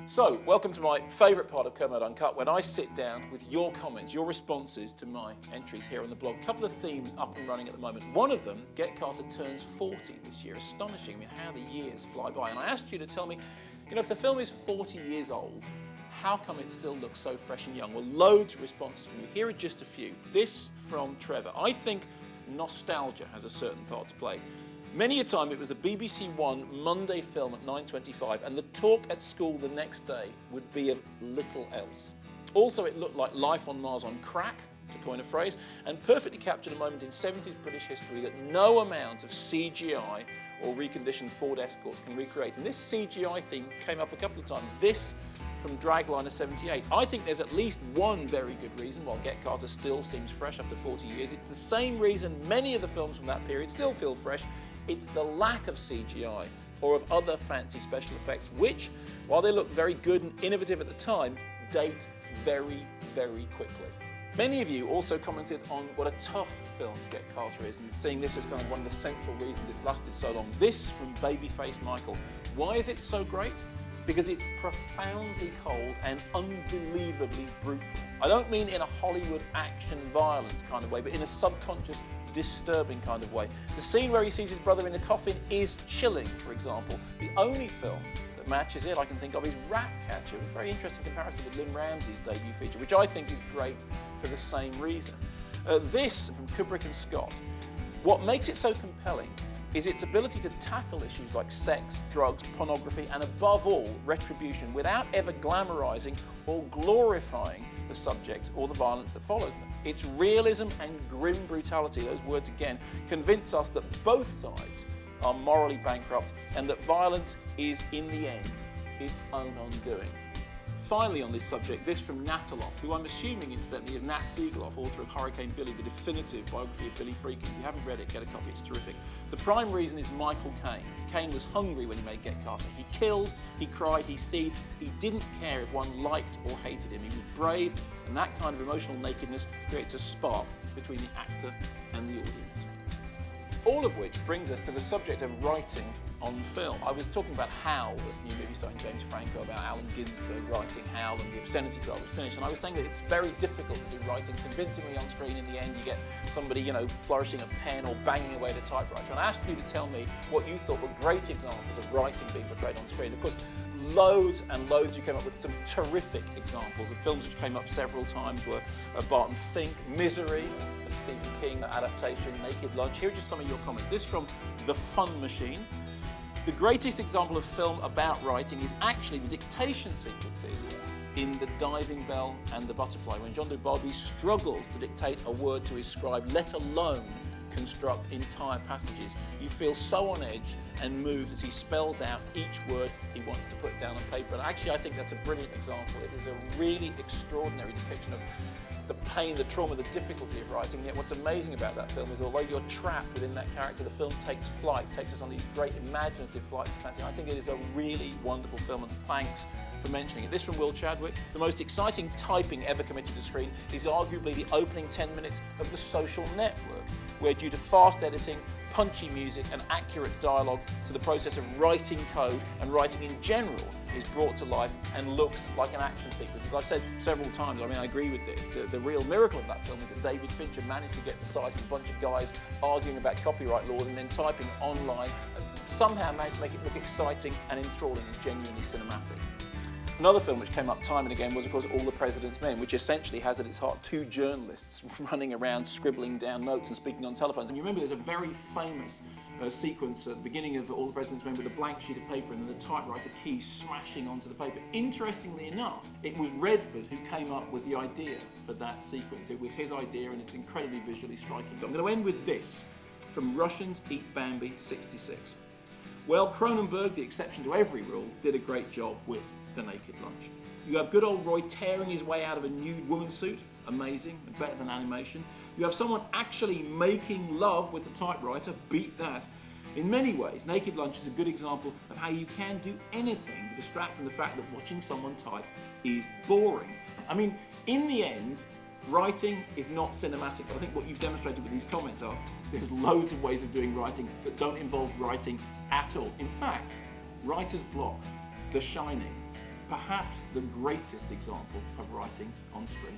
So, welcome to my favourite part of Kermode Uncut, when I sit down with your comments, your responses to my entries here on the blog. A couple of themes up and running at the moment. One of them, Get Carter turns 40 this year. Astonishing, I mean, how the years fly by. And I asked you to tell me, you know, if the film is 40 years old, how come it still looks so fresh and young? Well, loads of responses from you. Here are just a few. This from Trevor. I think nostalgia has a certain part to play. Many a time it was the BBC One Monday film at 9:25 and the talk at school the next day would be of little else. Also, it looked like life on Mars on crack, to coin a phrase, and perfectly captured a moment in 70s British history that no amount of CGI or reconditioned Ford Escorts can recreate. And this CGI theme came up a couple of times. This from Dragliner 78. I think there's at least one very good reason why Get Carter still seems fresh after 40 years. It's the same reason many of the films from that period still feel fresh. It's the lack of CGI or of other fancy special effects, which, while they look very good and innovative at the time, date very, very quickly. Many of you also commented on what a tough film Get Carter is, and seeing this as kind of one of the central reasons it's lasted so long. This from Babyface Michael. Why is it so great? Because it's profoundly cold and unbelievably brutal. I don't mean in a Hollywood action violence kind of way, but in a subconscious, disturbing kind of way. The scene where he sees his brother in a coffin is chilling, for example. The only film that matches it I can think of is Ratcatcher, a very interesting comparison with Lynn Ramsey's debut feature, which I think is great for the same reason. This from Kubrick and Scott. What makes it so compelling is its ability to tackle issues like sex, drugs, pornography, and above all, retribution, without ever glamorizing or glorifying the subject or the violence that follows them. Its realism and grim brutality, those words again, convince us that both sides are morally bankrupt and that violence is, in the end, its own undoing. Finally on this subject, this from Nataloff, who I'm assuming incidentally is Nat Seagaloff, author of Hurricane Billy, the definitive biography of Billy Freakin'. If you haven't read it, get a copy, it's terrific. The prime reason is Michael Caine. Caine was hungry when he made Get Carter. He killed, he cried, he seethed. He didn't care if one liked or hated him. He was brave, and that kind of emotional nakedness creates a spark between the actor and the audience. All of which brings us to the subject of writing on film. I was talking about Howl, the new movie starring James Franco, about Allen Ginsberg writing Howl and the obscenity trial was finished, and I was saying that it's very difficult to do writing convincingly on screen. In the end, you get somebody, you know, flourishing a pen or banging away at a typewriter. And I asked you to tell me what you thought were great examples of writing being portrayed on screen. Of course, loads and loads you came up with some terrific examples. The films which came up several times were Barton Fink, Misery, a Stephen King adaptation, Naked Lunch. Here are just some of your comments. This from The Fun Machine. The greatest example of film about writing is actually the dictation sequences in The Diving Bell and The Butterfly, when John Barby struggles to dictate a word to his scribe, let alone construct entire passages. You feel so on edge and moved as he spells out each word he wants to put down on paper. And actually, I think that's a brilliant example. It is a really extraordinary depiction of the pain, the trauma, the difficulty of writing. Yet what's amazing about that film is although you're trapped within that character, the film takes flight, takes us on these great imaginative flights of fancy. I think it is a really wonderful film, and thanks for mentioning it. This from Will Chadwick. The most exciting typing ever committed to screen is arguably the opening 10 minutes of The Social Network, where due to fast editing, punchy music and accurate dialogue to the process of writing code and writing in general is brought to life and looks like an action sequence. As I've said several times, I mean, I agree with this. The real miracle of that film is that David Fincher managed to get the site of a bunch of guys arguing about copyright laws and then typing online, and somehow managed to make it look exciting and enthralling and genuinely cinematic. Another film which came up time and again was, of course, All the President's Men, which essentially has at its heart two journalists running around scribbling down notes and speaking on telephones. And you remember there's a very famous sequence at the beginning of All the President's Men with a blank sheet of paper and then the typewriter key smashing onto the paper. Interestingly enough, it was Redford who came up with the idea for that sequence. It was his idea and it's incredibly visually striking. I'm going to end with this from Russians Eat Bambi 66. Well, Cronenberg, the exception to every rule, did a great job with The Naked Lunch. You have good old Roy tearing his way out of a nude woman suit, amazing, better than animation. You have someone actually making love with the typewriter, beat that. In many ways, Naked Lunch is a good example of how you can do anything to distract from the fact that watching someone type is boring. I mean, in the end, writing is not cinematic. I think what you've demonstrated with these comments are there's loads of ways of doing writing that don't involve writing at all. In fact, Writer's Block, The Shining, perhaps the greatest example of writing on screen.